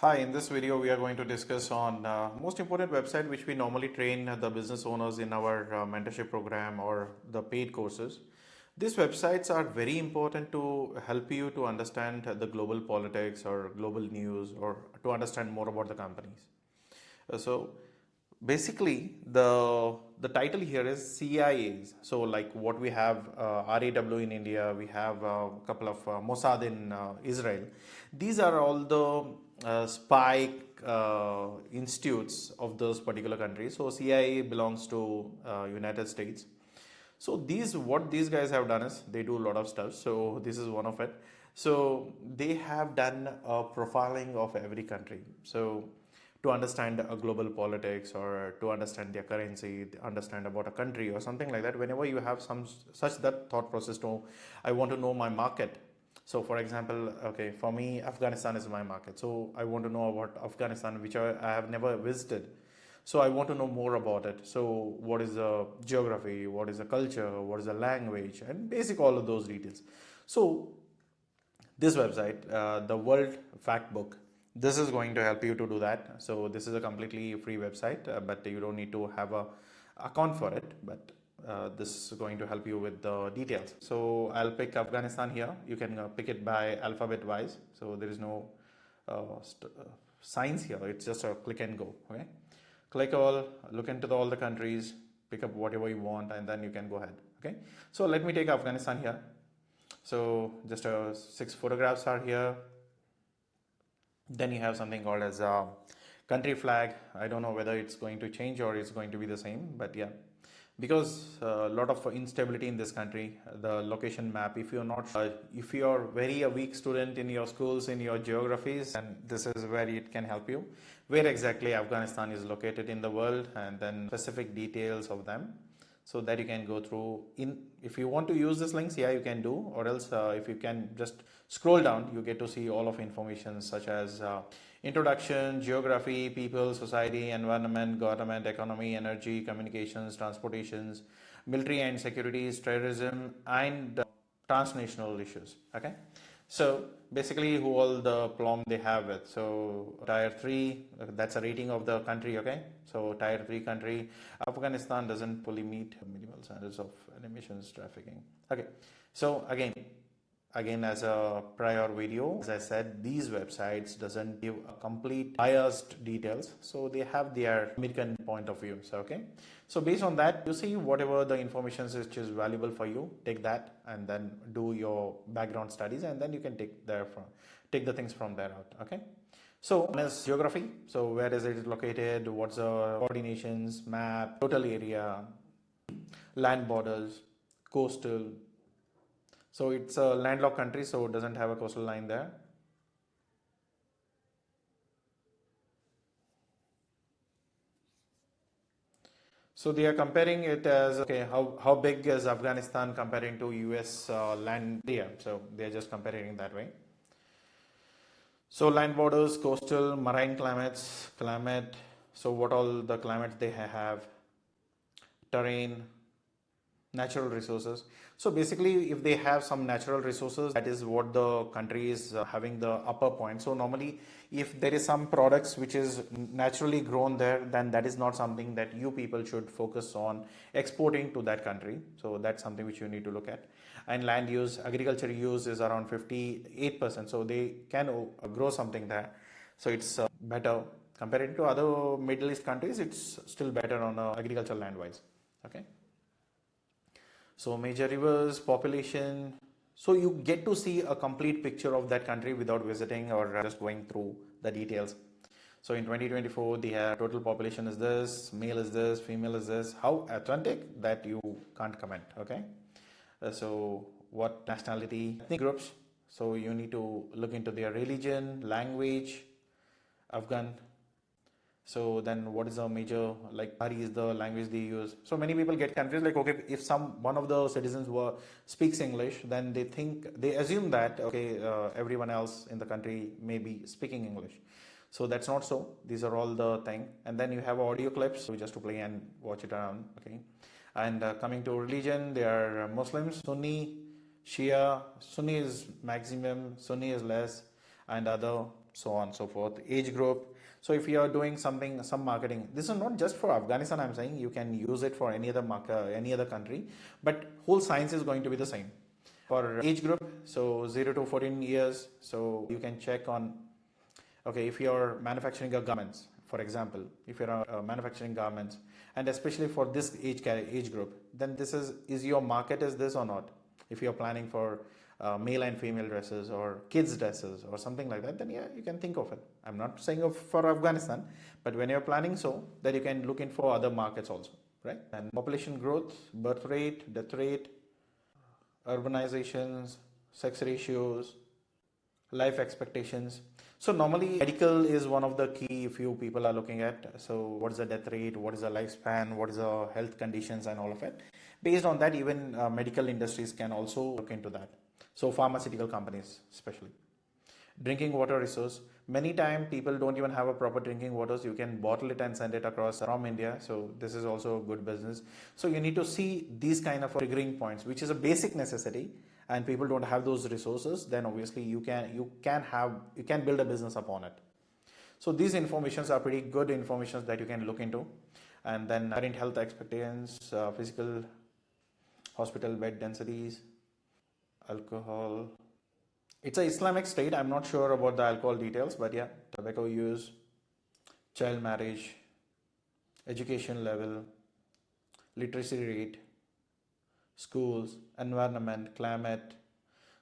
Hi, in this video we are going to discuss on most important website which we normally train the business owners in our mentorship program or the paid courses. These websites are very important to help you to understand the global politics or global news or to understand more about the companies. So basically the title here is CIAs. So like what we have RAW in India, we have a couple of Mossad in Israel. These are all the spy institutes of those particular countries. So CIA belongs to United States. So what these guys have done is they do a lot of stuff. So this is one of it. So they have done a profiling of every country. So to understand a global politics or to understand their currency, understand about a country or something like that. Whenever you have some such that thought process, to I want to know my market. So for example, okay, for me, Afghanistan is my market. So I want to know about Afghanistan, which I have never visited. So I want to know more about it. So what is the geography, what is the culture, what is the language, and basic all of those details. So this website, the World Factbook, this is going to help you to do that. So this is a completely free website, but you don't need to have a account for it. But this is going to help you with the details. So I'll pick Afghanistan here. You can pick it by alphabet wise. So there is no signs here. It's just a click and go. Okay, click all, look into all the countries, pick up whatever you want, and then you can go ahead. Okay, so let me take Afghanistan here. So just 6 photographs are here. Then you have something called as a country flag. I don't know whether it's going to change or it's going to be the same, but yeah, because a lot of instability in this country, the location map, if you're not if you're very a weak student in your schools, in your geographies, and this is where it can help you, where exactly Afghanistan is located in the world, and then specific details of them, so that you can go through. In if you want to use this links, yeah, you can do, or else if you can just scroll down, you get to see all of information such as introduction, geography, people, society, environment, government, economy, energy, communications, transportations, military and securities, terrorism, and transnational issues. Okay, so basically who all the plum they have it. So tier 3, that's a rating of the country. Okay, so tier 3 country, Afghanistan doesn't fully meet minimal standards of emissions trafficking. Okay, so again as a prior video, as I said, these websites doesn't give a complete biased details, so they have their American point of view. So okay, so based on that, you see whatever the information which is valuable for you, take that and then do your background studies, and then you can take the things from there out. Okay, so one is geography. So where is it located, what's the coordinations, map, total area, land borders, coastal. So it's a landlocked country, so it doesn't have a coastal line there. So they are comparing it as, okay, how big is Afghanistan comparing to US land area? So they are just comparing that way. So land borders, coastal, marine climate. So what all the climates they have, terrain, natural resources. So basically if they have some natural resources, that is what the country is having the upper point. So normally if there is some products which is naturally grown there, then that is not something that you people should focus on exporting to that country. So that's something which you need to look at. And land use, agriculture use is around 58%, so they can grow something there. So it's better compared to other Middle East countries. It's still better on agricultural land wise. Okay, so major rivers, population. So you get to see a complete picture of that country without visiting or just going through the details. So in 2024, the total population is this, male is this, female is this. How authentic, that you can't comment. Okay, so what nationality, ethnic groups. So you need to look into their religion, language, Afghan. So then what is the major, like Pari is the language they use. So many people get confused, like, okay, if one of the citizens speaks English, then they assume that, okay, everyone else in the country may be speaking English. So that's not so. These are all the thing. And then you have audio clips, so just to play and watch it around. Okay. And coming to religion, they are Muslims, Sunni, Shia. Sunni is maximum, Sunni is less. and other, so on and so forth. Age group. So if you are doing something, some marketing, this is not just for Afghanistan. I'm saying you can use it for any other market, any other country, but whole science is going to be the same. For age group, so 0 to 14 years, so you can check on, okay, if you're manufacturing garments, for example, if you're manufacturing garments, and especially for this age group, then this is your market is this or not? If you're planning for male and female dresses or kids dresses or something like that, then yeah, you can think of it. I'm not saying for Afghanistan, but when you're planning, so that you can look in for other markets also, right? And population growth, birth rate, death rate, urbanizations, sex ratios, life expectations. So normally medical is one of the key few people are looking at. So what is the death rate, what is the lifespan, what is the health conditions and all of it. Based on that, even medical industries can also look into that. So pharmaceutical companies especially. Drinking water resource. Many times people don't even have a proper drinking water, so you can bottle it and send it across from India. So this is also a good business. So you need to see these kind of triggering points, which is a basic necessity, and people don't have those resources. Then obviously you can build a business upon it. So these informations are pretty good informations that you can look into, and then current health expectations, physical hospital bed densities, alcohol. It's a Islamic state. I'm not sure about the alcohol details, but yeah, tobacco use, child marriage, education level, literacy rate, schools, environment, climate.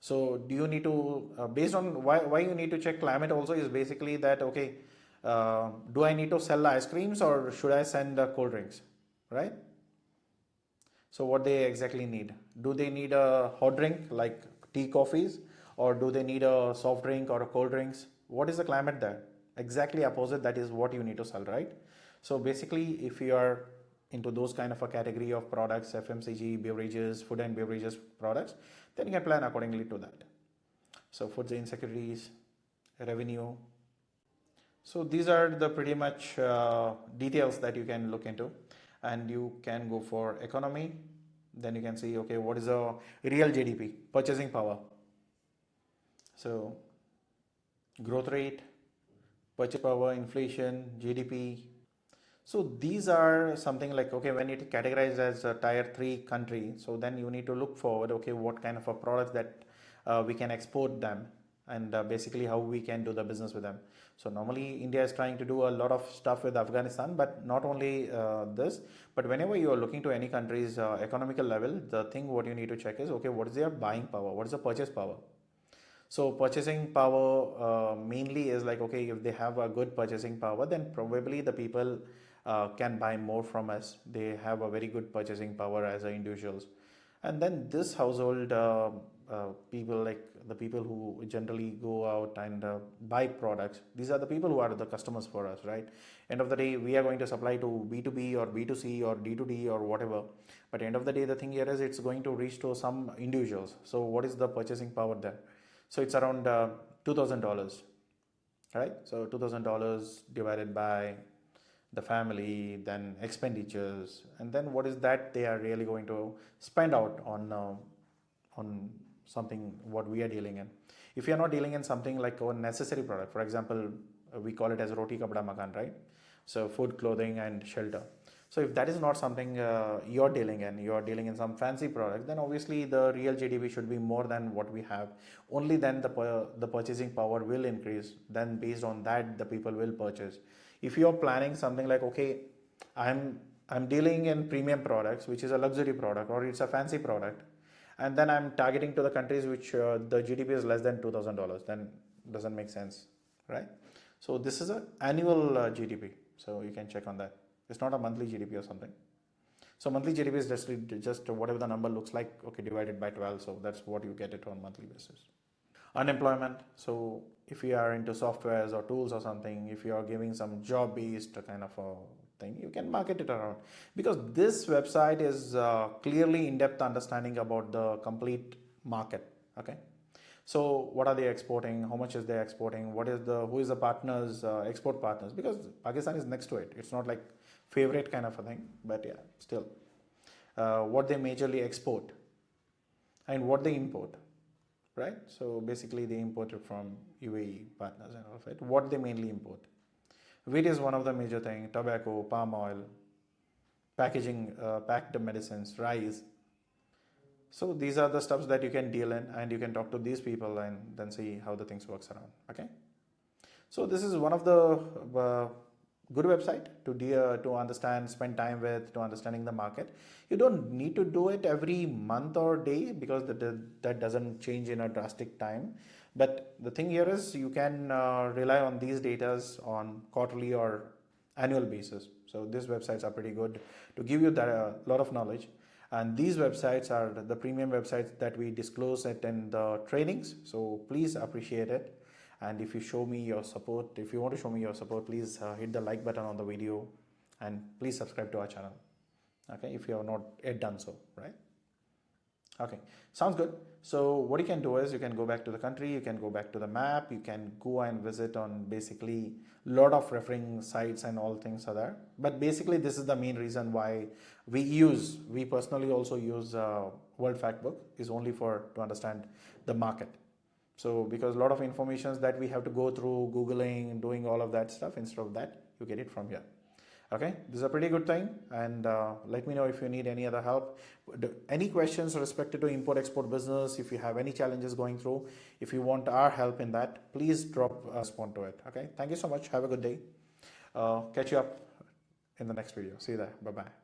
So do you need to, based on why you need to check climate also is basically that, okay, do I need to sell ice creams or should I send cold drinks, right? So what they exactly need? Do they need a hot drink like tea, coffees, or do they need a soft drink or a cold drinks? What is the climate there? Exactly opposite. That is what you need to sell, right? So basically, if you are into those kind of a category of products, FMCG, beverages, food and beverages products, then you can plan accordingly to that. So foods insecurities, revenue. So these are the pretty much details that you can look into, and you can go for economy. Then you can see, okay, what is a real GDP, purchasing power. So growth rate, purchase power, inflation, GDP. So these are something like, okay, when it categorized as a tier 3 country, so then you need to look forward, okay, what kind of a products that we can export them, and basically how we can do the business with them. So normally India is trying to do a lot of stuff with Afghanistan, but not only this, but whenever you are looking to any country's economical level, the thing what you need to check is, okay, what is their buying power, what is the purchase power. So purchasing power mainly is like, okay, if they have a good purchasing power, then probably the people can buy more from us. They have a very good purchasing power as individuals. And then this household people, like the people who generally go out and buy products, these are the people who are the customers for us, right? End of the day, we are going to supply to B2B or B2C or D2D or whatever. But end of the day, the thing here is it's going to reach to some individuals. So what is the purchasing power there? So it's around $2,000, right? So $2,000 divided by the family, then expenditures, and then what is that they are really going to spend out on something what we are dealing in. If you are not dealing in something like a necessary product, for example, we call it as roti kapda makan, right? So food, clothing, and shelter. So if that is not something you're dealing in some fancy product, then obviously the real GDP should be more than what we have. Only then the purchasing power will increase. Then based on that, the people will purchase. If you're planning something like, okay, I'm dealing in premium products, which is a luxury product or it's a fancy product, and then I'm targeting to the countries which the GDP is less than $2,000, then doesn't make sense, right? So this is an annual GDP, so you can check on that. It's not a monthly GDP or something. So monthly GDP is just whatever the number looks like, okay, divided by 12. So that's what you get it on monthly basis. Unemployment. So if you are into softwares or tools or something, if you are giving some job based kind of a thing, you can market it around, because this website is clearly in-depth understanding about the complete market. Okay. So what are they exporting? How much is they exporting? Who is the partners, export partners? Because Pakistan is next to it. It's not like favorite kind of a thing, but yeah, still. What they majorly export and what they import. right? So basically they import it from UAE partners and all of it. What they mainly import? Wheat is one of the major things, tobacco, palm oil, packaging, packed medicines, rice. So these are the stuffs that you can deal in, and you can talk to these people and then see how the things works around. Okay. So this is one of the good website to understand, spend time with, to understanding the market. You don't need to do it every month or day because that doesn't change in a drastic time. But the thing here is you can rely on these datas on quarterly or annual basis. So these websites are pretty good to give you that lot of knowledge. And these websites are the premium websites that we disclose it in the trainings. So please appreciate it. And if you show me your support, if you want to show me your support, please hit the like button on the video and please subscribe to our channel. Okay, if you have not yet done so, right? Okay, sounds good. So what you can do is you can go back to the country, you can go back to the map, you can go and visit on basically lot of referring sites and all things are there. But basically this is the main reason why we personally also use World Factbook is only to understand the market. So because a lot of informations that we have to go through Googling, doing all of that stuff, instead of that, you get it from here. Okay, this is a pretty good thing, and let me know if you need any other help. Any questions respected to import-export business, if you have any challenges going through, if you want our help in that, please drop a response to it. Okay, thank you so much. Have a good day. Catch you up in the next video. See you there. Bye-bye.